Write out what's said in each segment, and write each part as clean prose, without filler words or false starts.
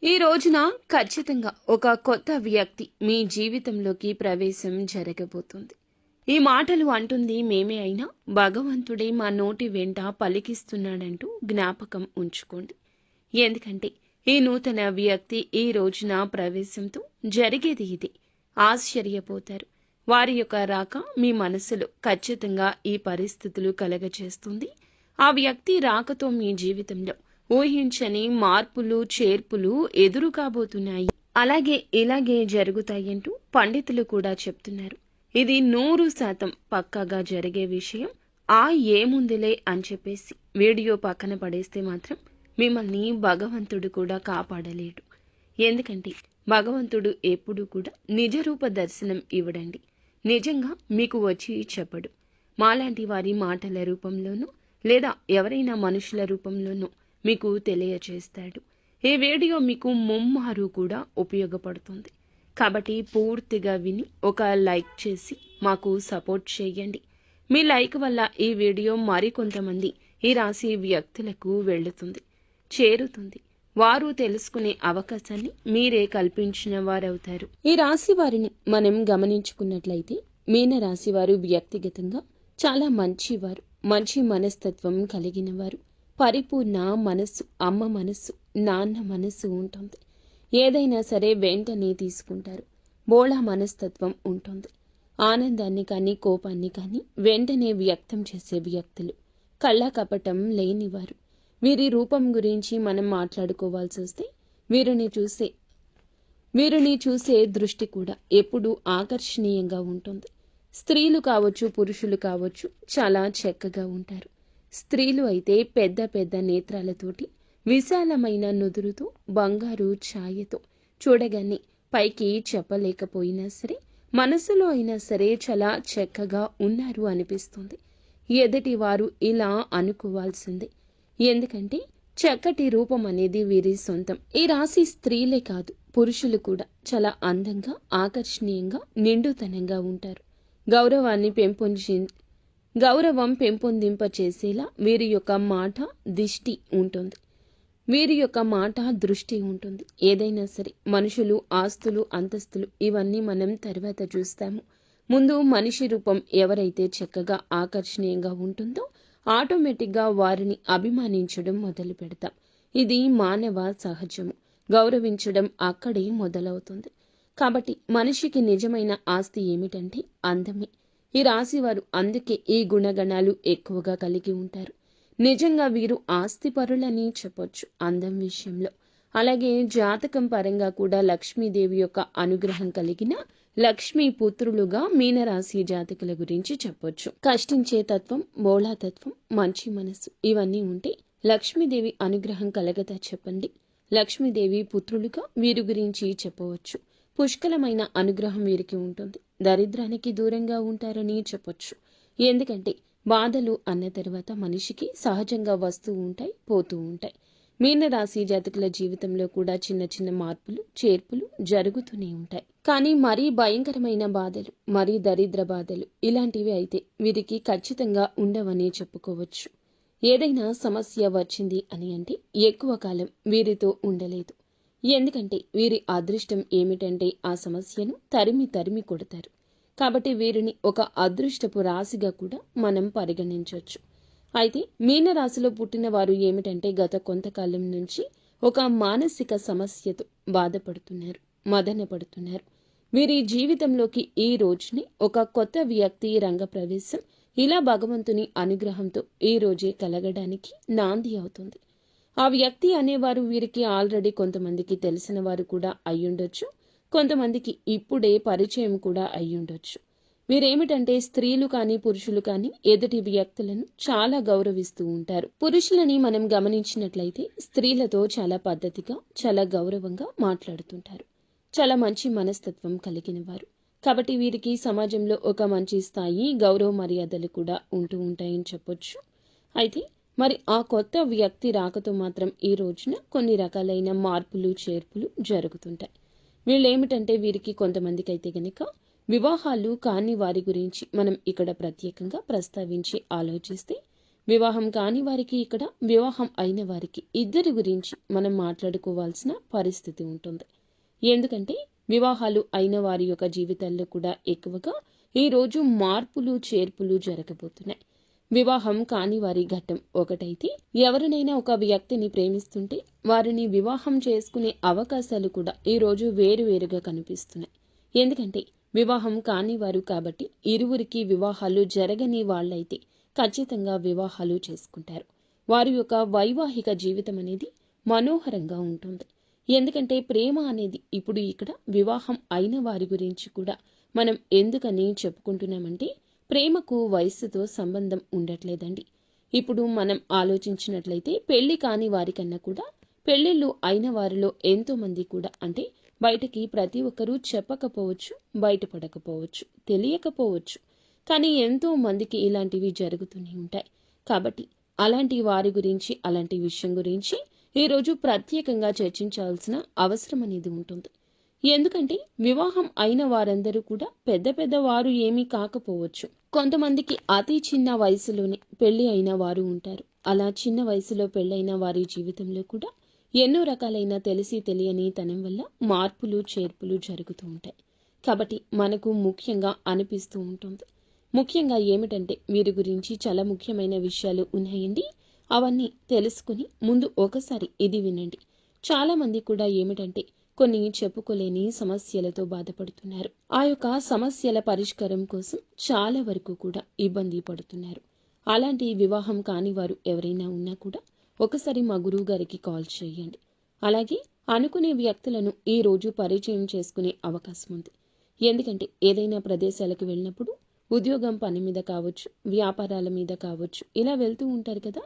ఈ రోజున ఖచ్చితంగా ఒక కొత్త వ్యక్తి మీ జీవితంలోకి ప్రవేశం జరగబోతుంది. ఈ మాటలు అంటుంది మేమే అయినా భగవంతుడే మా నోటి వెంట పలికిస్తున్నాడంటూ జ్ఞాపకం ఉంచుకోండి. ఎందుకంటే ఈ నూతన వ్యక్తి ఈ రోజున ప్రవేశంతో జరిగేది ఇది. ఆశ్చర్యపోతారు. వారి యొక్క రాక మీ మనసులో ఖచ్చితంగా ఈ పరిస్థితులు కలగచేస్తుంది. ఆ వ్యక్తి రాకతో మీ జీవితంలో ఊహించని మార్పులు చేర్పులు ఎదురు కాబోతున్నాయి. అలాగే ఇలాగే జరుగుతాయంటూ పండితులు కూడా చెప్తున్నారు. ఇది 100% పక్కాగా జరిగే విషయం. ఏముందిలే అని చెప్పేసి వీడియో పక్కన పడేస్తే మాత్రం మిమ్మల్ని భగవంతుడు కూడా కాపాడలేడు. ఎందుకంటే భగవంతుడు ఎప్పుడూ కూడా నిజరూప దర్శనం ఇవ్వడండి. నిజంగా మీకు వచ్చి చెప్పడు. మాలాంటి వారి మాటల రూపంలోనూ లేదా ఎవరైనా మనుషుల రూపంలోనూ మీకు తెలియచేస్తాడు. ఈ వీడియో మీకు ముమ్మారు కూడా ఉపయోగపడుతుంది. కాబట్టి పూర్తిగా విని ఒక లైక్ చేసి మాకు సపోర్ట్ చేయండి. మీ లైక్ వల్ల ఈ వీడియో మరికొంతమంది ఈ రాశి వ్యక్తులకు వెళుతుంది, చేరుతుంది. వారు తెలుసుకునే అవకాశాన్ని మీరే కల్పించిన వారవుతారు. ఈ రాశి వారిని మనం గమనించుకున్నట్లయితే మీనరాశి వారు వ్యక్తిగతంగా చాలా మంచివారు, మంచి మనస్తత్వం కలిగిన వారు. పరిపూర్ణ మనస్సు, అమ్మ మనస్సు, నాన్న మనస్సు ఉంటుంది. ఏదైనా సరే వెంటనే తీసుకుంటారు. బోళా మనస్తత్వం ఉంటుంది. ఆనందాన్ని కానీ కోపాన్ని కానీ వెంటనే వ్యక్తం చేసే వ్యక్తులు. కళ్ళ కపటం లేనివారు. వీరి రూపం గురించి మనం మాట్లాడుకోవాల్సి వస్తే వీరిని చూసే దృష్టి కూడా ఎప్పుడూ ఆకర్షణీయంగా ఉంటుంది. స్త్రీలు కావచ్చు, పురుషులు కావచ్చు, చాలా చక్కగా ఉంటారు. స్త్రీలు అయితే పెద్ద పెద్ద నేత్రాలతోటి, విశాలమైన నుదురుతో, బంగారు ఛాయతో చూడగానే పైకి చెప్పలేకపోయినా సరే మనసులో అయినా సరే చాలా చక్కగా ఉన్నారు అనిపిస్తుంది. ఎదుటి వారు ఇలా అనుకోవాల్సిందే. ఎందుకంటే చక్కటి రూపం అనేది వీరి సొంతం. ఈ రాశి స్త్రీలే కాదు, పురుషులు కూడా చాలా అందంగా, ఆకర్షణీయంగా, నిండుతనంగా ఉంటారు. గౌరవం పెంపొందింప చేసేలా వీరి యొక్క మాట దిష్టి ఉంటుంది. వీరి యొక్క మాట దృష్టి ఉంటుంది. ఏదైనా సరే మనుషులు, ఆస్తులు, అంతస్తులు ఇవన్నీ మనం తర్వాత చూస్తాము. ముందు మనిషి రూపం ఎవరైతే చక్కగా ఆకర్షణీయంగా ఉంటుందో ఆటోమేటిక్గా వారిని అభిమానించడం మొదలు పెడతాం. ఇది మానవ సహజము. గౌరవించడం అక్కడే మొదలవుతుంది. కాబట్టి మనిషికి నిజమైన ఆస్తి ఏమిటంటే అందమే. ఈ రాశివారు అందుకే ఈ గుణగణాలు ఎక్కువగా కలిగి ఉంటారు. నిజంగా వీరు ఆస్తిపరులని చెప్పొచ్చు అందం విషయంలో. అలాగే జాతకం పరంగా కూడా లక్ష్మీదేవి యొక్క అనుగ్రహం కలిగిన లక్ష్మీ పుత్రులుగా మీనరాశి జాతకుల గురించి చెప్పొచ్చు. కష్టించే తత్వం, బోళాతత్వం, మంచి మనసు ఇవన్నీ ఉంటే లక్ష్మీదేవి అనుగ్రహం కలగదా చెప్పండి. లక్ష్మీదేవి పుత్రులుగా వీరి గురించి చెప్పవచ్చు. పుష్కలమైన అనుగ్రహం వీరికి ఉంటుంది. దరిద్రానికి దూరంగా ఉంటారని చెప్పొచ్చు. ఎందుకంటే బాధలు అన్న తర్వాత మనిషికి సహజంగా వస్తూ ఉంటాయి, పోతూ ఉంటాయి. మీనరాశి జాతకుల జీవితంలో కూడా చిన్న చిన్న మార్పులు, చేర్పులు జరుగుతూనే ఉంటాయి. కానీ మరీ భయంకరమైన బాధలు, మరీ దరిద్ర బాధలు ఇలాంటివి అయితే వీరికి ఖచ్చితంగా ఉండవని చెప్పుకోవచ్చు. ఏదైనా సమస్య వచ్చింది అని అంటే ఎక్కువ కాలం వీరితో ఉండలేదు. ఎందుకంటే వీరి అదృష్టం ఏమిటంటే ఆ సమస్యను తరిమి తరిమి కొడతారు. కాబట్టి వీరిని ఒక అదృష్టపు రాశిగా కూడా మనం పరిగణించవచ్చు. అయితే మీనరాశిలో పుట్టిన వారు ఏమిటంటే గత కొంతకాలం నుంచి ఒక మానసిక సమస్యతో బాధపడుతున్నారు, మదన పడుతున్నారు. వీరి జీవితంలోకి ఈ రోజుని ఒక కొత్త వ్యక్తి రంగ ప్రవేశం ఇలా భగవంతుని అనుగ్రహంతో ఈ రోజే కలగడానికి నాంది అవుతుంది. ఆ వ్యక్తి అనేవారు వీరికి ఆల్రెడీ కొంతమందికి తెలిసిన వారు కూడా అయ్యుండొచ్చు, కొంతమందికి ఇప్పుడే పరిచయం కూడా అయ్యుండొచ్చు. వీరేమిటంటే స్త్రీలు కానీ పురుషులు కానీ ఎదుటి వ్యక్తులను చాలా గౌరవిస్తూ ఉంటారు. పురుషులని మనం గమనించినట్లయితే స్త్రీలతో చాలా పద్ధతిగా, చాలా గౌరవంగా మాట్లాడుతుంటారు. చాలా మంచి మనస్తత్వం కలిగిన వారు. కాబట్టి వీరికి సమాజంలో ఒక మంచి స్థాయి, గౌరవ మర్యాదలు కూడా ఉంటూ ఉంటాయని చెప్పొచ్చు. అయితే మరి ఆ కొత్త వ్యక్తి రాకతో మాత్రం ఈ రోజున కొన్ని రకాలైన మార్పులు, చేర్పులు జరుగుతుంటాయి. వీళ్ళేమిటంటే వీరికి కొంతమందికి అయితే గనక వివాహాలు కాని వారి గురించి మనం ఇక్కడ ప్రత్యేకంగా ప్రస్తావించి ఆలోచిస్తే వివాహం కాని వారికి, ఇక్కడ వివాహం అయిన వారికి ఇద్దరి గురించి మనం మాట్లాడుకోవాల్సిన పరిస్థితి ఉంటుంది. ఎందుకంటే వివాహాలు అయిన వారి యొక్క జీవితాల్లో కూడా ఎక్కువగా ఈరోజు మార్పులు చేర్పులు జరగబోతున్నాయి. వివాహం కాని వారి ఘట్టం ఒకటైతే, ఎవరినైనా ఒక వ్యక్తిని ప్రేమిస్తుంటే వారిని వివాహం చేసుకునే అవకాశాలు కూడా ఈరోజు వేరువేరుగా కనిపిస్తున్నాయి. ఎందుకంటే వివాహం కాని వారు కాబట్టి ఇరువురికి వివాహాలు జరగని వాళ్ళైతే ఖచ్చితంగా వివాహాలు చేసుకుంటారు. వారి యొక్క వైవాహిక జీవితం అనేది మనోహరంగా ఉంటుంది. ఎందుకంటే ప్రేమ అనేది ఇప్పుడు ఇక్కడ వివాహం అయిన వారి గురించి కూడా మనం ఎందుకని చెప్పుకుంటున్నామంటే, ప్రేమకు వయస్సుతో సంబంధం ఉండట్లేదండి. ఇప్పుడు మనం ఆలోచించినట్లయితే పెళ్లి కాని వారికన్నా కూడా పెళ్లిళ్ళు అయిన వారిలో ఎంతో మంది కూడా, అంటే బయటకి ప్రతి ఒక్కరూ చెప్పకపోవచ్చు, బయటపడకపోవచ్చు, తెలియకపోవచ్చు, కానీ ఎంతో మందికి ఇలాంటివి జరుగుతూనే ఉంటాయి. కాబట్టి అలాంటి వారి గురించి, అలాంటి విషయం గురించి ఈరోజు ప్రత్యేకంగా చర్చించాల్సిన అవసరం అనేది ఉంటుంది. ఎందుకంటే వివాహం అయిన వారందరూ కూడా పెద్ద పెద్ద వారు ఏమీ కాకపోవచ్చు. కొంతమందికి అతి చిన్న వయసులోనే పెళ్లి అయిన వారు ఉంటారు. అలా చిన్న వయసులో పెళ్ళైన వారి జీవితంలో కూడా ఎన్నో రకాలైన తెలిసి తెలియని తనం వల్ల మార్పులు చేర్పులు జరుగుతూ ఉంటాయి. కాబట్టి మనకు ముఖ్యంగా అనిపిస్తూ ఉంటుంది. ముఖ్యంగా ఏమిటంటే వీరి గురించి చాలా ముఖ్యమైన విషయాలు ఉన్నాయండి. అవన్నీ తెలుసుకుని ముందు ఒకసారి ఇది వినండి. చాలా మంది కూడా ఏమిటంటే కొన్ని చెప్పుకోలేని సమస్యలతో బాధపడుతున్నారు. ఆ యొక్క సమస్యల పరిష్కారం కోసం చాలా వరకు కూడా ఇబ్బంది పడుతున్నారు. అలాంటి వివాహం కాని వారు ఎవరైనా ఉన్నా కూడా ఒకసారి మా గురువు గారికి కాల్ చేయండి. అలాగే అనుకునే వ్యక్తులను ఈ రోజు పరిచయం చేసుకునే అవకాశం ఉంది. ఎందుకంటే ఏదైనా ప్రదేశాలకు వెళ్ళినప్పుడు ఉద్యోగం పని మీద కావచ్చు, వ్యాపారాల మీద కావచ్చు, ఇలా వెళ్తూ ఉంటారు కదా.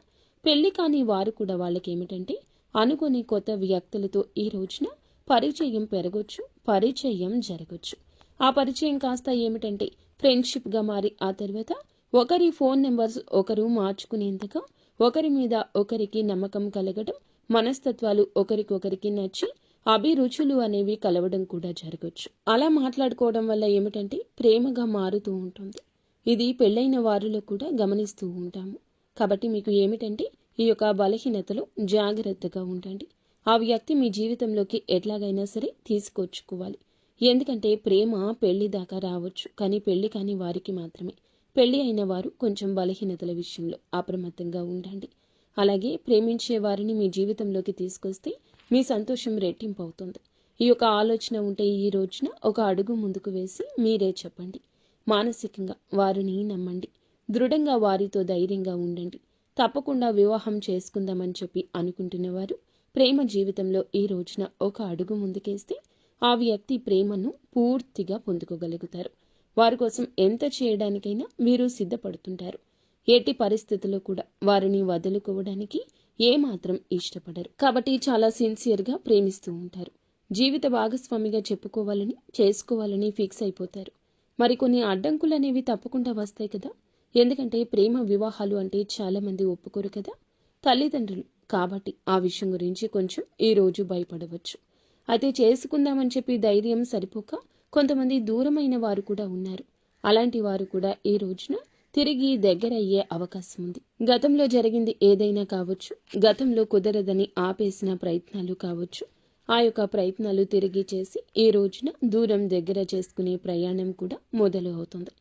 పెళ్లి కాని వారు కూడా వాళ్ళకి ఏమిటంటే అనుకుని కొత్త వ్యక్తులతో ఈ రోజున పరిచయం పెరగొచ్చు, పరిచయం జరగొచ్చు. ఆ పరిచయం కాస్త ఏమిటంటే ఫ్రెండ్షిప్గా మారి ఆ తర్వాత ఒకరి ఫోన్ నెంబర్స్ ఒకరు మార్చుకునేంతగా ఒకరి మీద ఒకరికి నమ్మకం కలగడం, మనస్తత్వాలు ఒకరికొకరికి నచ్చి అభిరుచులు అనేవి కలవడం కూడా జరగచ్చు. అలా మాట్లాడుకోవడం వల్ల ఏమిటంటే ప్రేమగా మారుతూ ఉంటుంది. ఇది పెళ్ళైన వారిలో కూడా గమనిస్తూ ఉంటాము. కాబట్టి మీకు ఏమిటంటే ఈ యొక్క బలహీనతలో జాగ్రత్తగా ఉండండి. ఆ వ్యక్తి మీ జీవితంలోకి ఎట్లాగైనా సరే తీసుకొచ్చుకోవాలి. ఎందుకంటే ప్రేమ పెళ్లి దాకా రావచ్చు, కానీ పెళ్లి కాని వారికి మాత్రమే. పెళ్లి అయిన వారు కొంచెం బలహీనతల విషయంలో అప్రమత్తంగా ఉండండి. అలాగే ప్రేమించే వారిని మీ జీవితంలోకి తీసుకొస్తే మీ సంతోషం రెట్టింపు అవుతుంది. ఈ యొక్క ఆలోచన ఉంటే ఈ రోజున ఒక అడుగు ముందుకు వేసి మీరే చెప్పండి. మానసికంగా వారిని నమ్మండి. దృఢంగా వారితో ధైర్యంగా ఉండండి. తప్పకుండా వివాహం చేసుకుందామని చెప్పి అనుకుంటున్న వారు ప్రేమ జీవితంలో ఈ రోజున ఒక అడుగు ముందుకేస్తే ఆ వ్యక్తి ప్రేమను పూర్తిగా పొందుకోగలుగుతారు. వారి కోసం ఎంత చేయడానికైనా మీరు సిద్ధపడుతుంటారు. ఎట్టి పరిస్థితుల్లో కూడా వారిని వదులుకోవడానికి ఏమాత్రం ఇష్టపడరు. కాబట్టి చాలా సిన్సియర్గా ప్రేమిస్తూ ఉంటారు. జీవిత భాగస్వామిగా చెప్పుకోవాలని, చేసుకోవాలని ఫిక్స్ అయిపోతారు. మరికొన్ని అడ్డంకులు అనేవి తప్పకుండా వస్తాయి కదా. ఎందుకంటే ప్రేమ వివాహాలు అంటే చాలా మంది ఒప్పుకోరు కదా, తల్లిదండ్రులు. కాబట్టి ఆ విషయం గురించి కొంచెం ఈ రోజు భయపడవచ్చు. అయితే చేసుకుందామని చెప్పి ధైర్యం సరిపోక కొంతమంది దూరమైన వారు కూడా ఉన్నారు. అలాంటి వారు కూడా ఈ రోజున తిరిగి దగ్గరయ్యే అవకాశం ఉంది. గతంలో జరిగింది ఏదైనా కావచ్చు, గతంలో కుదరదని ఆపేసిన ప్రయత్నాలు కావచ్చు, ఆ యొక్క ప్రయత్నాలు తిరిగి చేసి ఈ రోజున దూరం దగ్గర చేసుకునే ప్రయాణం కూడా మొదలు అవుతుంది.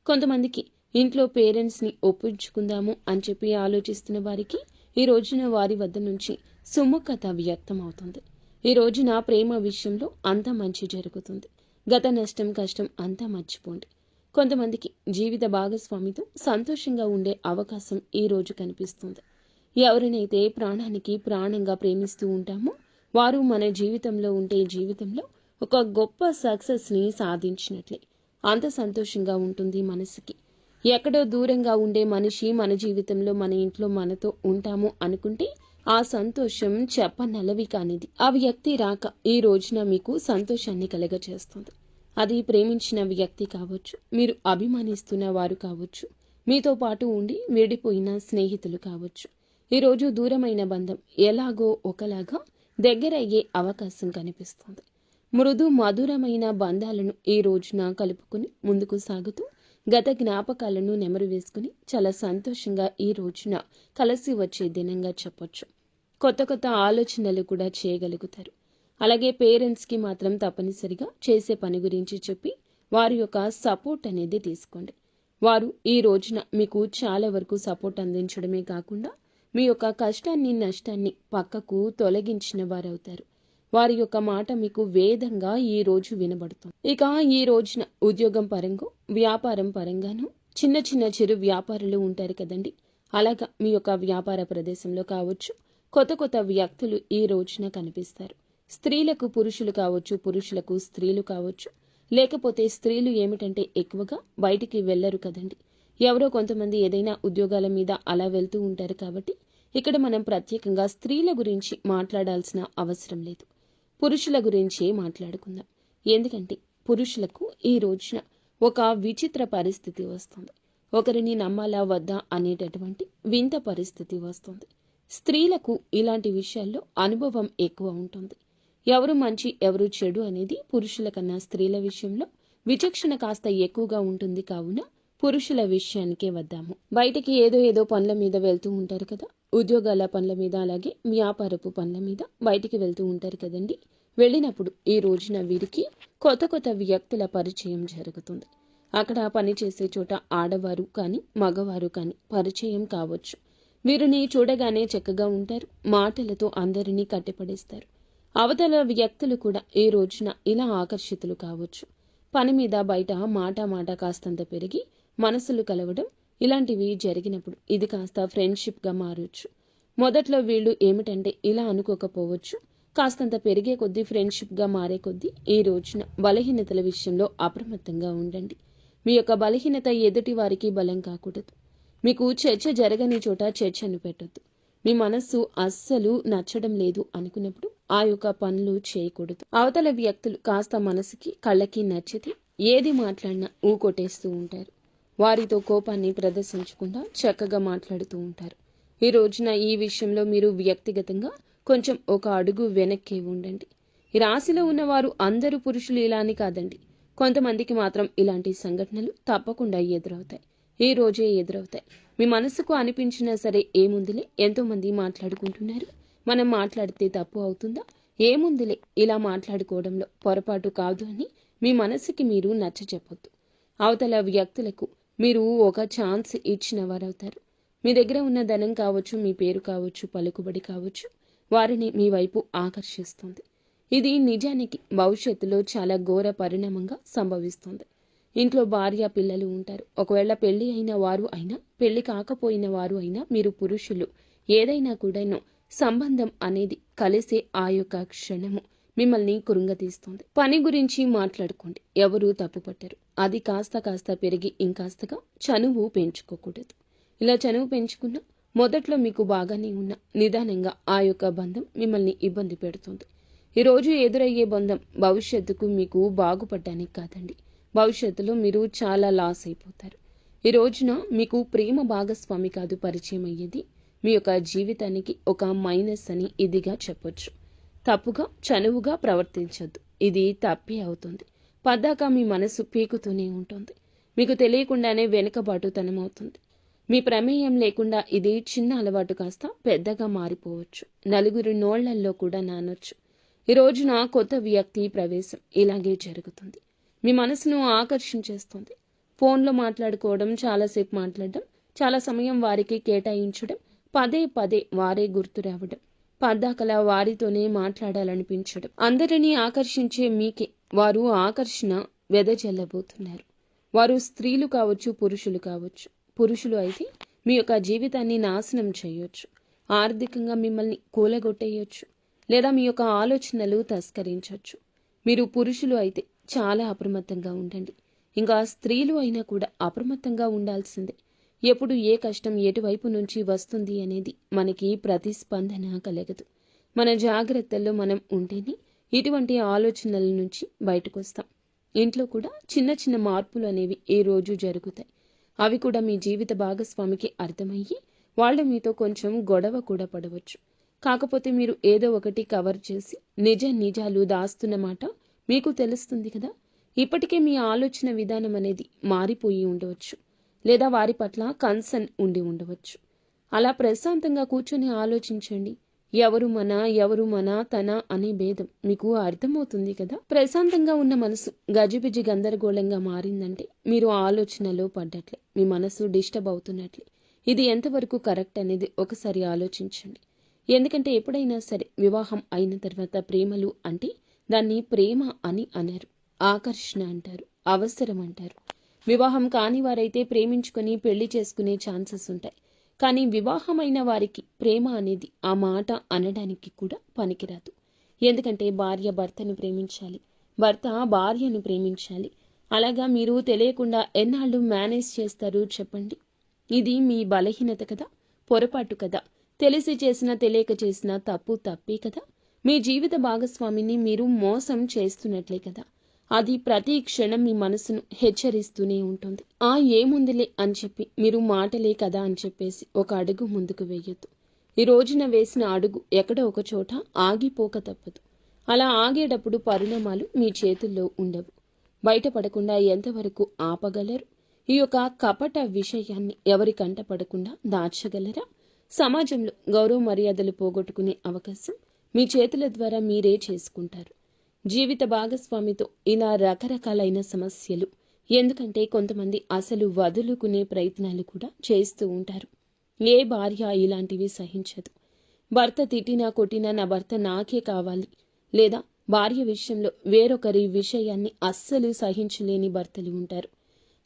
కొంతమందికి ఇంట్లో పేరెంట్స్ని ఒప్పించుకుందాము అని చెప్పి ఆలోచిస్తున్న వారికి ఈ రోజున వారి వద్ద నుంచి సుముఖత వ్యక్తం అవుతుంది. ఈ రోజున ప్రేమ విషయంలో అంతా మంచి జరుగుతుంది. గత నష్టం కష్టం అంతా మర్చిపోండి. కొంతమందికి జీవిత భాగస్వామితో సంతోషంగా ఉండే అవకాశం ఈ రోజు కనిపిస్తుంది. ఎవరినైతే ప్రాణానికి ప్రాణంగా ప్రేమిస్తూ ఉంటామో వారు మన జీవితంలో ఉంటే జీవితంలో ఒక గొప్ప సక్సెస్ని సాధించినట్లే. అంత సంతోషంగా ఉంటుంది మనసుకి. ఎక్కడో దూరంగా ఉండే మనిషి మన జీవితంలో, మన ఇంట్లో మనతో ఉంటాము అనుకుంటే ఆ సంతోషం చెప్పనలవి కానిది. ఆ వ్యక్తి రాక ఈ రోజున మీకు సంతోషాన్ని కలగచేస్తుంది. అది ప్రేమించిన వ్యక్తి కావచ్చు, మీరు అభిమానిస్తున్న వారు కావచ్చు, మీతో పాటు ఉండి విడిపోయిన స్నేహితులు కావచ్చు. ఈరోజు దూరమైన బంధం ఎలాగో ఒకలాగా దగ్గరయ్యే అవకాశం కనిపిస్తుంది. మృదు మధురమైన బంధాలను ఈ రోజున కలుపుకుని ముందుకు సాగుతూ గత జ్ఞాపకాలను నెమరు వేసుకుని చాలా సంతోషంగా ఈ రోజున కలిసి వచ్చే దినంగా చెప్పొచ్చు. కొత్త కొత్త ఆలోచనలు కూడా చేయగలుగుతారు. అలాగే పేరెంట్స్కి మాత్రం తప్పనిసరిగా చేసే పని గురించి చెప్పి వారి యొక్క సపోర్ట్ అనేది తీసుకోండి. వారు ఈ రోజున మీకు చాలా వరకు సపోర్ట్ అందించడమే కాకుండా మీ యొక్క కష్టాన్ని నష్టాన్ని పక్కకు తొలగించిన వారవుతారు. వారి యొక్క మాట మీకు వేదంగా ఈ రోజు వినబడుతుంది. ఇక ఈ రోజున ఉద్యోగం పరంగా వ్యాపారం పరంగాను చిన్న చిన్న చిరు వ్యాపారులు ఉంటారు కదండి. అలాగా మీ యొక్క వ్యాపార ప్రదేశంలో కావచ్చు కొత్త కొత్త వ్యక్తులు ఈ రోజున కనిపిస్తారు. స్త్రీలకు పురుషులు కావచ్చు, పురుషులకు స్త్రీలు కావచ్చు. లేకపోతే స్త్రీలు ఏమిటంటే ఎక్కువగా బయటికి వెళ్ళరు కదండి. ఎవరో కొంతమంది ఏదైనా ఉద్యోగాల మీద అలా వెళ్తూ ఉంటారు కాబట్టి ఇక్కడ మనం ప్రత్యేకంగా స్త్రీల గురించి మాట్లాడాల్సిన అవసరం లేదు. పురుషుల గురించే మాట్లాడుకుందాం. ఎందుకంటే పురుషులకు ఈ రోజున ఒక విచిత్ర పరిస్థితి వస్తుంది. ఒకరిని నమ్మాలా వద్దా అనేటటువంటి వింత పరిస్థితి వస్తుంది. స్త్రీలకు ఇలాంటి విషయాల్లో అనుభవం ఎక్కువ ఉంటుంది. ఎవరు మంచి ఎవరు చెడు అనేది పురుషుల కన్నా స్త్రీల విషయంలో విచక్షణ కాస్త ఎక్కువగా ఉంటుంది. కావున పురుషుల విషయానికే వద్దాము. బయటికి ఏదో పనుల మీద వెళ్తూ ఉంటారు కదా, ఉద్యోగాల పనుల మీద అలాగే వ్యాపారపు పనుల మీద బయటికి వెళ్తూ ఉంటారు కదండి. వెళ్ళినప్పుడు ఈ రోజున వీరికి కొత్త కొత్త వ్యక్తుల పరిచయం జరుగుతుంది. అక్కడ పనిచేసే చోట ఆడవారు కానీ మగవారు కానీ పరిచయం కావచ్చు. వీరిని చూడగానే చక్కగా ఉంటారు. మాటలతో అందరినీ కట్టిపడేస్తారు. అవతల వ్యక్తులు కూడా ఈ రోజున ఇలా ఆకర్షితులు కావచ్చు. పని మీద బయట మాట కాస్తంత పెరిగి మనసులు కలవడం ఇలాంటివి జరిగినప్పుడు ఇది కాస్త ఫ్రెండ్షిప్గా మారొచ్చు. మొదట్లో వీళ్ళు ఏమిటంటే ఇలా అనుకోకపోవచ్చు. కాస్తంత పెరిగే కొద్దీ ఫ్రెండ్షిప్గా మారే కొద్దీ ఈ రోజున బలహీనతల విషయంలో అప్రమత్తంగా ఉండండి. మీ యొక్క బలహీనత ఎదుటి వారికి బలం కాకూడదు. మీకు చర్చ జరగని చోట చర్చను పెట్టొద్దు. మీ మనస్సు అస్సలు నచ్చడం లేదు అనుకున్నప్పుడు ఆ యొక్క పనులు చేయకూడదు. అవతల వ్యక్తులు కాస్త మనసుకి కళ్ళకి నచ్చితే ఏది మాట్లాడినా ఊకొట్టేస్తూ ఉంటారు. వారితో కోపాన్ని ప్రదర్శించకుండా చక్కగా మాట్లాడుతూ ఉంటారు. ఈ రోజున ఈ విషయంలో మీరు వ్యక్తిగతంగా కొంచెం ఒక అడుగు వెనక్కి ఉండండి. ఈ రాశిలో ఉన్నవారు అందరూ పురుషులు ఇలా అని కాదండి. కొంతమందికి మాత్రం ఇలాంటి సంఘటనలు తప్పకుండా ఎదురవుతాయి. ఈ రోజే ఎదురవుతాయి. మీ మనసుకు అనిపించినా సరే ఏముందిలే, ఎంతో మంది మాట్లాడుకుంటున్నారు, మనం మాట్లాడితే తప్పు అవుతుందా, ఏముందిలే ఇలా మాట్లాడుకోవడంలో పొరపాటు కాదు అని మీ మనసుకి మీరు నచ్చ చెప్పొద్దు. అవతల వ్యక్తులకు మీరు ఒక ఛాన్స్ ఇచ్చిన వారవుతారు. మీ దగ్గర ఉన్న ధనం కావచ్చు, మీ పేరు కావచ్చు, పలుకుబడి కావచ్చు, వారిని మీ వైపు ఆకర్షిస్తుంది. ఇది నిజానికి భవిష్యత్తులో చాలా ఘోర పరిణామంగా సంభవిస్తుంది. ఇంట్లో భార్య పిల్లలు ఉంటారు. ఒకవేళ పెళ్లి అయిన వారు అయినా పెళ్లి కాకపోయిన వారు అయినా మీరు పురుషులు ఏదైనా కూడా సంబంధం అనేది కలిసే ఆ యొక్క క్షణము మిమ్మల్ని కృంగతీస్తుంది. పని గురించి మాట్లాడుకోండి, ఎవరూ తప్పు పట్టరు. అది కాస్త పెరిగి ఇంకాస్తగా చనువు పెంచుకోకూడదు. ఇలా చనువు పెంచుకున్నా మొదట్లో మీకు బాగానే ఉన్న నిదానంగా ఆ యొక్క బంధం మిమ్మల్ని ఇబ్బంది పెడుతుంది. ఈరోజు ఎదురయ్యే బంధం భవిష్యత్తుకు మీకు బాగుపడడానికి కాదండి. భవిష్యత్తులో మీరు చాలా లాస్ అయిపోతారు. ఈ రోజున మీకు ప్రేమ భాగస్వామి కాదు పరిచయం అయ్యేది, మీ యొక్క జీవితానికి ఒక మైనస్ అని ఇదిగా చెప్పొచ్చు. తప్పుగా చనువుగా ప్రవర్తించొద్దు. ఇది తప్పే అవుతుంది. పద్దాక మీ మనసు పీకుతూనే ఉంటుంది. మీకు తెలియకుండానే వెనుకబాటుతనం అవుతుంది. మీ ప్రమేయం లేకుండా ఇది చిన్న అలవాటు కాస్త పెద్దగా మారిపోవచ్చు. నలుగురి నోళ్లల్లో కూడా నానొచ్చు. ఈ రోజున కొత్త వ్యక్తి ప్రవేశం ఇలాగే జరుగుతుంది. మీ మనసును ఆకర్షించేస్తుంది. ఫోన్లో మాట్లాడుకోవడం, చాలాసేపు మాట్లాడడం, చాలా సమయం వారికి కేటాయించడం, పదే వారే గుర్తు రావడం, పద్దాకలా వారితోనే మాట్లాడాలనిపించడం, అందరినీ ఆకర్షించే మీకే వారు ఆకర్షణ వెదజల్లబోతున్నారు. వారు స్త్రీలు కావచ్చు, పురుషులు కావచ్చు. పురుషులు అయితే మీ యొక్క జీవితాన్ని నాశనం చేయొచ్చు, ఆర్థికంగా మిమ్మల్ని కూలగొట్టేయొచ్చు, లేదా మీ యొక్క ఆలోచనలు తస్కరించవచ్చు. మీరు పురుషులు అయితే చాలా అప్రమత్తంగా ఉండండి. ఇంకా స్త్రీలు అయినా కూడా అప్రమత్తంగా ఉండాల్సిందే. ఎప్పుడు ఏ కష్టం ఎటువైపు నుంచి వస్తుంది అనేది మనకి ప్రతిస్పందన కలగదు. మన జాగ్రత్తల్లో మనం ఉంటేనే ఇటువంటి ఆలోచనల నుంచి బయటకు వస్తాం. ఇంట్లో కూడా చిన్న మార్పులు అనేవి ఈ రోజు జరుగుతాయి. అవి కూడా మీ జీవిత భాగస్వామికి అర్థమయ్యి వాళ్ళు మీతో కొంచెం గొడవ కూడా పడవచ్చు. కాకపోతే మీరు ఏదో ఒకటి కవర్ చేసి నిజాలు దాస్తున్నమాట మీకు తెలుస్తుంది కదా. ఇప్పటికే మీ ఆలోచన విధానం అనేది మారిపోయి ఉండవచ్చు, లేదా వారి పట్ల కన్సర్న్ ఉండి ఉండవచ్చు. అలా ప్రశాంతంగా కూర్చొని ఆలోచించండి. ఎవరు మన తన అనే భేదం మీకు అర్థమవుతుంది కదా. ప్రశాంతంగా ఉన్న మనసు గజిబిజి గందరగోళంగా మారిందంటే మీరు ఆలోచనలో పడ్డట్లే, మీ మనసు డిస్టర్బ్ అవుతున్నట్లే. ఇది ఎంతవరకు కరెక్ట్ అనేది ఒకసారి ఆలోచించండి. ఎందుకంటే ఎప్పుడైనా సరే వివాహం అయిన తర్వాత ప్రేమలు అంటే దాన్ని ప్రేమ అని అనరు, ఆకర్షణ అంటారు, అవసరం అంటారు. వివాహం కాని వారైతే ప్రేమించుకొని పెళ్లి చేసుకునే ఛాన్సెస్ ఉంటాయి. కానీ వివాహమైన వారికి ప్రేమ అనేది ఆ మాట అనడానికి కూడా పనికిరాదు. ఎందుకంటే భార్య భర్తను ప్రేమించాలి, భర్త భార్యను ప్రేమించాలి. అలాగా మీరు తెలియకుండా ఎన్నాళ్ళు మేనేజ్ చేస్తారు చెప్పండి? ఇది మీ బలహీనత కదా, పొరపాటు కదా. తెలిసి చేసినా తెలియక చేసినా తప్పు తప్పే కదా. మీ జీవిత భాగస్వామిని మీరు మోసం చేస్తున్నట్లే కదా. అది ప్రతి క్షణం మీ మనసును హెచ్చరిస్తూనే ఉంటుంది. ఏముందిలే అని చెప్పి మీరు మాటలే కదా అని చెప్పేసి ఒక అడుగు ముందుకు వేయొద్దు. ఈ రోజున వేసిన అడుగు ఎక్కడో ఒక చోట ఆగిపోక తప్పదు. అలా ఆగేటప్పుడు పరిణామాలు మీ చేతుల్లో ఉండవు. బయటపడకుండా ఎంతవరకు ఆపగలరు? ఈ యొక్క కపట విషయాన్ని ఎవరి కంట పడకుండా దాచగలరా? సమాజంలో గౌరవ మర్యాదలు పోగొట్టుకునే అవకాశం మీ చేతుల ద్వారా మీరే చేసుకుంటారు. జీవిత భాగస్వామితో ఇలా రకరకాలైన సమస్యలు. ఎందుకంటే కొంతమంది అసలు వదులుకునే ప్రయత్నాలు కూడా చేస్తూ ఉంటారు. ఏ భార్య ఇలాంటివి సహించదు. భర్త తిట్టినా కొట్టినా నా భర్త నాకే కావాలి, లేదా భార్య విషయంలో వేరొకరి విషయాన్ని అస్సలు సహించలేని భర్తలు ఉంటారు.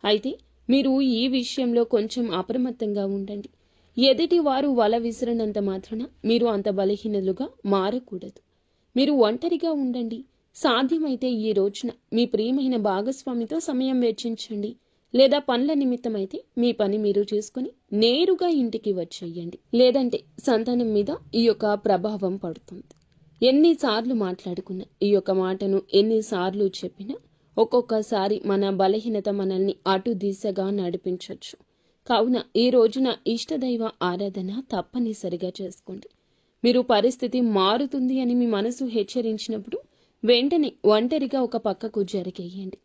అయితే మీరు ఈ విషయంలో కొంచెం అప్రమత్తంగా ఉండండి. ఎదుటి వారు వల విసిరినంత మాత్రాన మీరు అంత బలహీనలుగా మారకూడదు. మీరు ఒంటరిగా ఉండండి. సాధ్యమైతే ఈ రోజున మీ ప్రియమైన భాగస్వామితో సమయం వెచ్చించండి. లేదా పనుల నిమిత్తమైతే మీ పని మీరు చేసుకుని నేరుగా ఇంటికి వచ్చేయండి. లేదంటే సంతానం మీద ఈ యొక్క ప్రభావం పడుతుంది. ఎన్నిసార్లు మాట్లాడుకున్నా, ఈ యొక్క మాటను ఎన్నిసార్లు చెప్పినా ఒక్కొక్కసారి మన బలహీనత మనల్ని అటు దిశగా నడిపించవచ్చు. కావున ఈ రోజున ఇష్టదైవ ఆరాధన తప్పనిసరిగా చేసుకోండి. మీరు పరిస్థితి మారుతుంది అని మీ మనసు హెచ్చరించినప్పుడు వెంటనే ఒంటరిగా ఒక పక్కకు జరిగేయండి.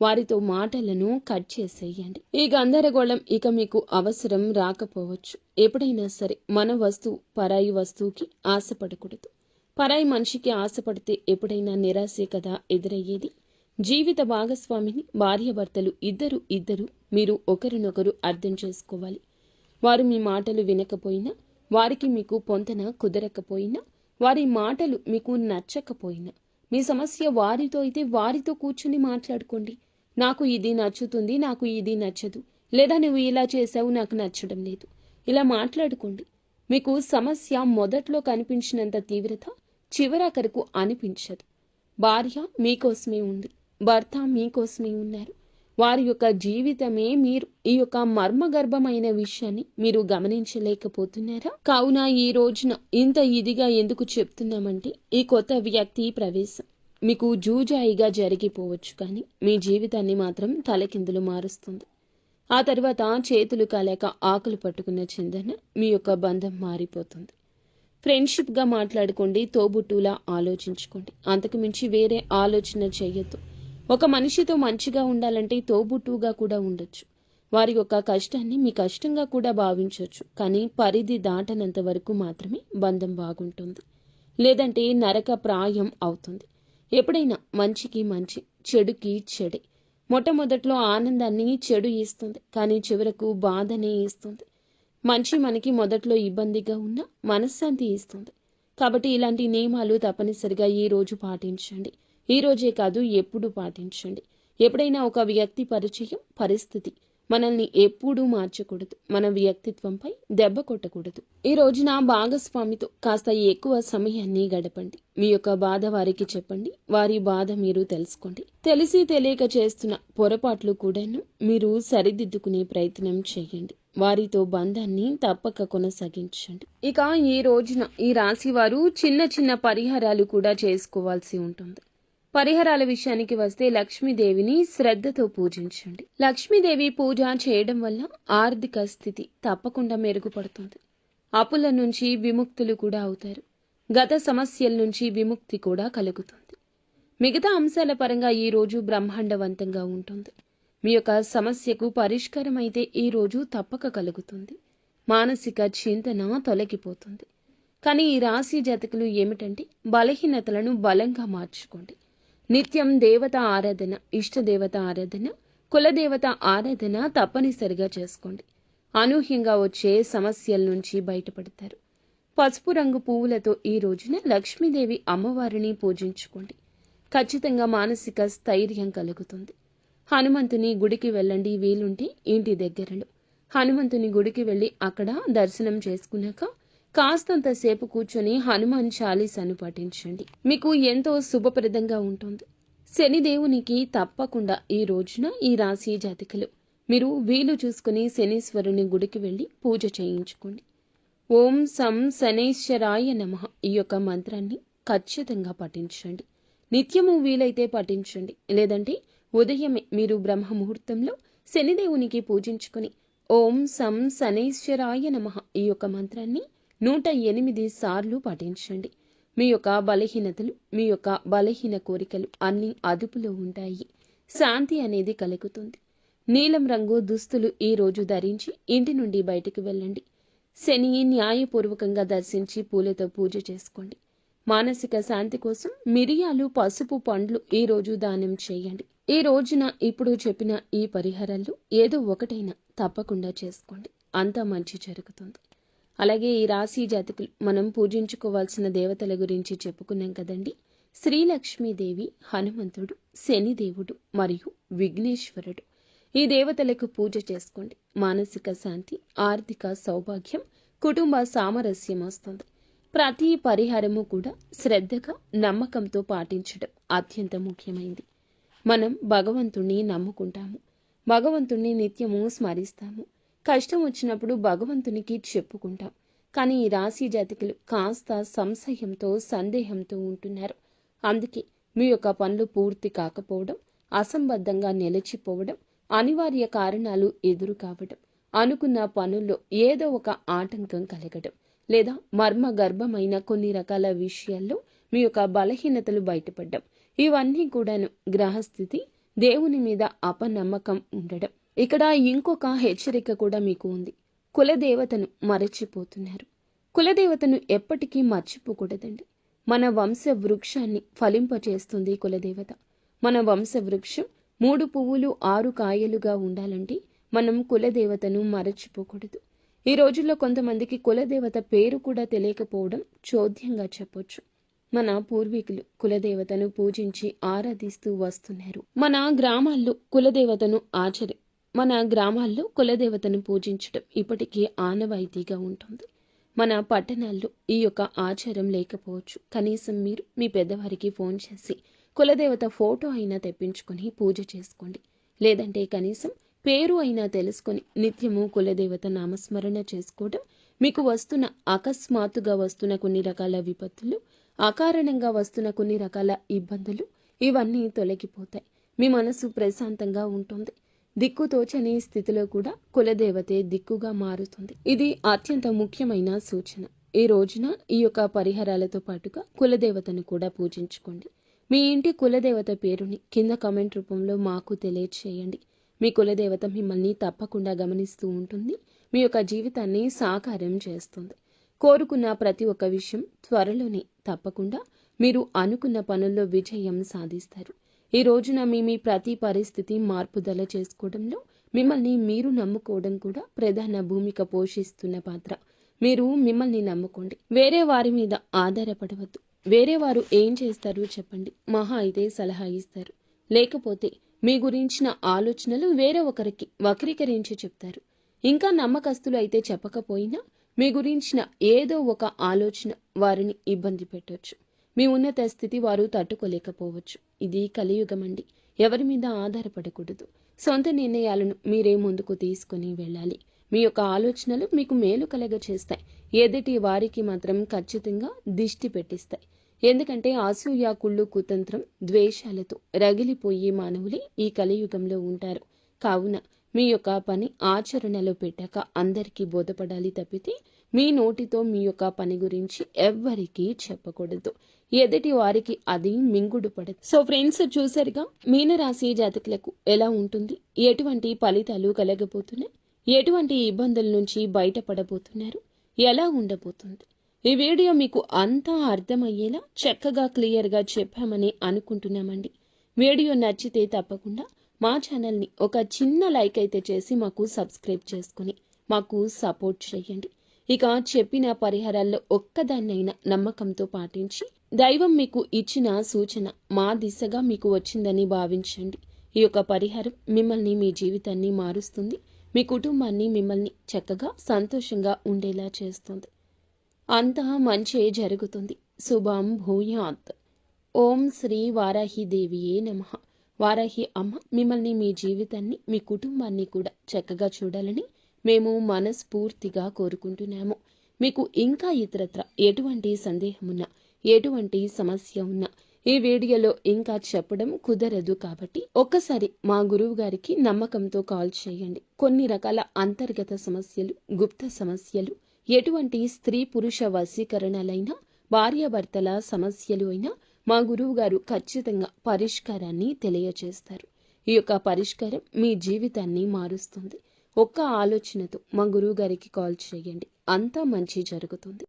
వారితో మాటలను కట్ చేసేయండి. ఈ గందరగోళం ఇక మీకు అవసరం రాకపోవచ్చు. ఎప్పుడైనా సరే మన వస్తువు పరాయి వస్తువుకి ఆశపడకూడదు. పరాయి మనిషికి ఆశపడితే ఎప్పుడైనా నిరాశే కదా ఎదురయ్యేది. జీవిత భాగస్వామిని భార్యాభర్తలు ఇద్దరు మీరు ఒకరినొకరు అర్థం చేసుకోవాలి. వారు మీ మాటలు వినకపోయినా, వారికి మీకు పొంతన కుదరకపోయినా, వారి మాటలు మీకు నచ్చకపోయినా, మీ సమస్య వారితో అయితే వారితో కూర్చుని మాట్లాడుకోండి. నాకు ఇది నచ్చుతుంది, నాకు ఇది నచ్చదు, లేదా నువ్వు ఇలా చేసావు, నాకు నచ్చడం లేదు. ఇలా మాట్లాడుకోండి. మీకు సమస్య మొదట్లో కనిపించినంత తీవ్రత చివరాఖరకు అనిపించదు. భార్య మీకోసమే ఉంది, భర్త మీకోసమే ఉన్నారు. వారి యొక్క జీవితమే మీరు. ఈ యొక్క మర్మగర్భమైన విషయాన్ని మీరు గమనించలేకపోతున్నారా? కావున ఈ రోజున ఇంత ఇదిగా ఎందుకు చెప్తున్నామంటే, ఈ కొత్త వ్యక్తి ప్రవేశం మీకు జూజాయిగా జరిగిపోవచ్చు, కానీ మీ జీవితాన్ని మాత్రం తలకిందులు మారుస్తుంది. ఆ తర్వాత చేతులు కాలేక ఆకులు పట్టుకున్న చిందన మీ యొక్క బంధం మారిపోతుంది. ఫ్రెండ్షిప్గా మాట్లాడుకోండి, తోబుట్టులా ఆలోచించుకోండి. అంతకు మించి వేరే ఆలోచన చేయొద్దు. ఒక మనిషితో మంచిగా ఉండాలంటే తోబుట్టువుగా కూడా ఉండొచ్చు. వారి యొక్క కష్టాన్ని మీ కష్టంగా కూడా భావించవచ్చు. కానీ పరిధి దాటనంత వరకు మాత్రమే బంధం బాగుంటుంది. లేదంటే నరక ప్రాయం అవుతుంది. ఎప్పుడైనా మంచికి మంచి, చెడుకి చెడే. మొట్టమొదట్లో ఆనందాన్ని చెడు ఇస్తుంది, కానీ చివరకు బాధనే ఇస్తుంది. మంచి మనకి మొదట్లో ఇబ్బందిగా ఉన్నా మనశ్శాంతి ఇస్తుంది. కాబట్టి ఇలాంటి నియమాలు తప్పనిసరిగా ఈ రోజు పాటించండి. ఈ రోజే కాదు, ఎప్పుడు పాటించండి. ఎప్పుడైనా ఒక వ్యక్తి పరిచయం, పరిస్థితి మనల్ని ఎప్పుడూ మార్చకూడదు. మన వ్యక్తిత్వంపై దెబ్బ కొట్టకూడదు. ఈ రోజున భాగస్వామితో కాస్త ఎక్కువ సమయాన్ని గడపండి. మీ యొక్క బాధ వారికి చెప్పండి, వారి బాధ మీరు తెలుసుకోండి. తెలిసి తెలియక చేస్తున్న పొరపాట్లు కూడాను మీరు సరిదిద్దుకునే ప్రయత్నం చేయండి. వారితో బంధాన్ని తప్పక కొనసాగించండి. ఇక ఈ రోజున ఈ రాశి వారు చిన్న చిన్న పరిహారాలు కూడా చేసుకోవాల్సి ఉంటుంది. పరిహారాల విషయానికి వస్తే లక్ష్మీదేవిని శ్రద్ధతో పూజించండి. లక్ష్మీదేవి పూజ చేయడం వల్ల ఆర్థిక స్థితి తప్పకుండా మెరుగుపడుతుంది. అప్పుల నుంచి విముక్తులు కూడా అవుతారు. గత సమస్యల నుంచి విముక్తి కూడా కలుగుతుంది. మిగతా అంశాల పరంగా ఈ రోజు బ్రహ్మాండవంతంగా ఉంటుంది. మీ యొక్క సమస్యకు పరిష్కారం అయితే ఈ రోజు తప్పక కలుగుతుంది. మానసిక చింతన తొలగిపోతుంది. కానీ ఈ రాశి జాతకులు ఏమిటంటే బలహీనతలను బలంగా మార్చుకోండి. నిత్యం దేవత ఆరాధన, ఇష్టదేవత ఆరాధన, కులదేవత ఆరాధన తప్పనిసరిగా చేసుకోండి. అనూహ్యంగా వచ్చే సమస్యల నుంచి బయటపడతారు. పసుపు రంగు పువ్వులతో ఈ రోజున లక్ష్మీదేవి అమ్మవారిని పూజించుకోండి. ఖచ్చితంగా మానసిక స్థైర్యం కలుగుతుంది. హనుమంతుని గుడికి వెళ్ళండి. వీలుంటే ఇంటి దగ్గరలో హనుమంతుని గుడికి వెళ్ళి అక్కడ దర్శనం చేసుకున్నాక కాస్తంత సేపు కూర్చొని హనుమాన్ చాలీసాను పఠించండి. మీకు ఎంతో శుభప్రదంగా ఉంటుంది. శనిదేవునికి తప్పకుండా ఈ రోజున ఈ రాశి జాతకులు మీరు వీలు చూసుకుని శనీశ్వరుని గుడికి వెళ్ళి పూజ చేయించుకోండి. ఓం సం శనైశ్వరాయ నమః ఈ యొక్క మంత్రాన్ని ఖచ్చితంగా పఠించండి. నిత్యము వీలైతే పఠించండి. లేదంటే ఉదయమే మీరు బ్రహ్మ ముహూర్తంలో శనిదేవునికి పూజించుకుని ఓం సం శనైశ్వరాయ నమః ఈ యొక్క మంత్రాన్ని 108 సార్లు పఠించండి. మీ యొక్క బలహీనతలు, మీ యొక్క బలహీన కోరికలు అన్నీ అదుపులో ఉంటాయి. శాంతి అనేది కలుగుతుంది. నీలం రంగు దుస్తులు ఈ రోజు ధరించి ఇంటి నుండి బయటికి వెళ్ళండి. శని న్యాయపూర్వకంగా దర్శించి పూలతో పూజ చేసుకోండి. మానసిక శాంతి కోసం మిరియాలు, పసుపు, పండ్లు ఈ రోజు దానం చేయండి. ఈ రోజున ఇప్పుడు చెప్పిన ఈ పరిహారాలు ఏదో ఒకటైనా తప్పకుండా చేసుకోండి. అంతా మంచి జరుగుతుంది. అలాగే ఈ రాశి జాతకులు మనం పూజించుకోవాల్సిన దేవతల గురించి చెప్పుకున్నాం కదండి. శ్రీలక్ష్మీదేవి, హనుమంతుడు, శనిదేవుడు మరియు విఘ్నేశ్వరుడు. ఈ దేవతలకు పూజ చేసుకోండి. మానసిక శాంతి, ఆర్థిక సౌభాగ్యం, కుటుంబ సామరస్యం వస్తుంది. ప్రతి పరిహారము కూడా శ్రద్ధగా, నమ్మకంతో పాటించడం అత్యంత ముఖ్యమైంది. మనం భగవంతుణ్ణి నమ్ముకుంటాము. భగవంతుణ్ణి నిత్యము స్మరిస్తాము. కష్టం వచ్చినప్పుడు భగవంతునికి చెప్పుకుంటాం. కానీ ఈ రాశి జాతకులు కాస్త సంశయంతో, సందేహంతో ఉంటున్నారు. అందుకే మీ యొక్క పనులు పూర్తి కాకపోవడం, అసంబద్ధంగా నిలిచిపోవడం, అనివార్య కారణాలు ఎదురు కావడం, అనుకున్న పనుల్లో ఏదో ఒక ఆటంకం కలగడం, లేదా మర్మ గర్భమైన కొన్ని రకాల విషయాల్లో మీ యొక్క బలహీనతలు బయటపడడం, ఇవన్నీ కూడాను గ్రహస్థితి, దేవుని మీద అపనమ్మకం ఉండడం. ఇక్కడ ఇంకొక హెచ్చరిక కూడా మీకు ఉంది. కులదేవతను మరచిపోతున్నారు. కులదేవతను ఎప్పటికీ మర్చిపోకూడదండి. మన వంశ వృక్షాన్ని ఫలింపచేస్తుంది కులదేవత. మన వంశ వృక్షం 3 పువ్వులు 6 కాయలుగా ఉండాలంటే మనం కులదేవతను మరచిపోకూడదు. ఈ రోజుల్లో కొంతమందికి కులదేవత పేరు కూడా తెలియకపోవడం చోద్యంగా చెప్పొచ్చు. మన పూర్వీకులు కులదేవతను పూజించి ఆరాధిస్తూ వస్తున్నారు. మన గ్రామాల్లో కులదేవతను పూజించడం ఇప్పటికీ ఆనవాయితీగా ఉంటుంది. మన పట్టణాల్లో ఈ యొక్క ఆచారం లేకపోవచ్చు. కనీసం మీరు మీ పెద్దవారికి ఫోన్ చేసి కులదేవత ఫోటో అయినా తెప్పించుకొని పూజ చేసుకోండి. లేదంటే కనీసం పేరు అయినా తెలుసుకొని నిత్యము కులదేవత నామస్మరణ చేసుకోవడం మీకు అకస్మాత్తుగా వస్తున్న కొన్ని రకాల విపత్తులు, అకారణంగా వస్తున్న కొన్ని రకాల ఇబ్బందులు ఇవన్నీ తొలగిపోతాయి. మీ మనసు ప్రశాంతంగా ఉంటుంది. దిక్కుతోచని స్థితిలో కూడా కులదేవతే దిక్కుగా మారుతుంది. ఇది అత్యంత ముఖ్యమైన సూచన. ఈ రోజున ఈ యొక్క పరిహారాలతో పాటుగా కులదేవతను కూడా పూజించుకోండి. మీ ఇంటి కులదేవత పేరుని కింద కామెంట్ రూపంలో మాకు తెలియచేయండి. మీ కులదేవత మిమ్మల్ని తప్పకుండా గమనిస్తూ ఉంటుంది. మీ యొక్క జీవితాన్ని సాకారం చేస్తుంది. కోరుకున్న ప్రతి ఒక్క విషయం త్వరలోనే తప్పకుండా మీరు అనుకున్న పనుల్లో విజయం సాధిస్తారు. ఈ రోజున మీ ప్రతి పరిస్థితి మార్పుదల చేసుకోవడంలో మిమ్మల్ని మీరు నమ్ముకోవడం కూడా ప్రధాన భూమిక పోషిస్తున్న పాత్ర. మీరు మిమ్మల్ని నమ్ముకోండి. వేరే వారి మీద ఆధారపడవద్దు. వేరే వారు ఏం చేస్తారు చెప్పండి. మహా అయితే సలహా ఇస్తారు. లేకపోతే మీ గురించిన ఆలోచనలు వేరే ఒకరికి వక్రీకరించి చెప్తారు. ఇంకా నమ్మకస్తులు అయితే చెప్పకపోయినా మీ గురించిన ఏదో ఒక ఆలోచన వారిని ఇబ్బంది పెట్టొచ్చు. మీ ఉన్నత స్థితి వారు తట్టుకోలేకపోవచ్చు. ఇది కలియుగమండి. ఎవరి మీద ఆధారపడకూడదు. సొంత నిర్ణయాలను మీరే ముందుకు తీసుకుని వెళ్ళాలి. మీ యొక్క ఆలోచనలు మీకు మేలు కలగ చేస్తాయి. ఎదుటి వారికి మాత్రం ఖచ్చితంగా దిష్టి పెట్టిస్తాయి. ఎందుకంటే అసూయ, కుళ్ళు, కుతంత్రం, ద్వేషాలతో రగిలిపోయే మానవులే ఈ కలియుగంలో ఉంటారు. కావున మీ యొక్క పని ఆచరణలో పెట్టాక అందరికీ బోధపడాలి తప్పితే మీ నోటితో మీ యొక్క పని గురించి ఎవ్వరికీ చెప్పకూడదు. ఎదుటి వారికి అది మింగుడు పడదు. సో ఫ్రెండ్స్, చూసారుగా మీనరాశి జాతకులకు ఎలా ఉంటుంది, ఎటువంటి ఫలితాలు కలగబోతున్నాయి, ఎటువంటి ఇబ్బందుల నుంచి బయటపడబోతున్నారు, ఎలా ఉండబోతుంది. ఈ వీడియో మీకు అంతా అర్థమయ్యేలా చక్కగా క్లియర్గా చెప్పామని అనుకుంటున్నామండి. వీడియో నచ్చితే తప్పకుండా మా ఛానల్ని ఒక చిన్న లైక్ అయితే చేసి మాకు సబ్స్క్రైబ్ చేసుకుని మాకు సపోర్ట్ చేయండి. ఇక చెప్పిన పరిహారాల్లో ఒక్కదాన్నైనా నమ్మకంతో పాటించి దైవం మీకు ఇచ్చిన సూచన మా దిశగా మీకు వచ్చిందని భావించండి. ఈ యొక్క పరిహారం మిమ్మల్ని, మీ జీవితాన్ని మారుస్తుంది. మీ కుటుంబాన్ని, మిమ్మల్ని చక్కగా సంతోషంగా ఉండేలా చేస్తుంది. అంతా మంచే జరుగుతుంది. శుభం భూయాత్. ఓం శ్రీ వారాహిదేవియే నమః. వారాహి అమ్మ మిమ్మల్ని, మీ జీవితాన్ని, మీ కుటుంబాన్ని కూడా చక్కగా చూడాలని మేము మనస్ఫూర్తిగా కోరుకుంటున్నాము. మీకు ఇంకా ఇతరత్ర ఎటువంటి సందేహమున్నా, ఎటువంటి సమస్య ఉన్నా ఈ వీడియోలో ఇంకా చెప్పడం కుదరదు. కాబట్టి ఒక్కసారి మా గురువు గారికి నమ్మకంతో కాల్ చేయండి. కొన్ని రకాల అంతర్గత సమస్యలు, గుప్త సమస్యలు, ఎటువంటి స్త్రీ పురుష వశీకరణలైనా, భార్యాభర్తల సమస్యలు అయినా మా గురువు గారు ఖచ్చితంగా పరిష్కారాన్ని తెలియచేస్తారు. ఈ యొక్క పరిష్కారం మీ జీవితాన్ని మారుస్తుంది. ఒక్క ఆలోచనతో మా గురువు గారికి కాల్ చేయండి. అంతా మంచి జరుగుతుంది.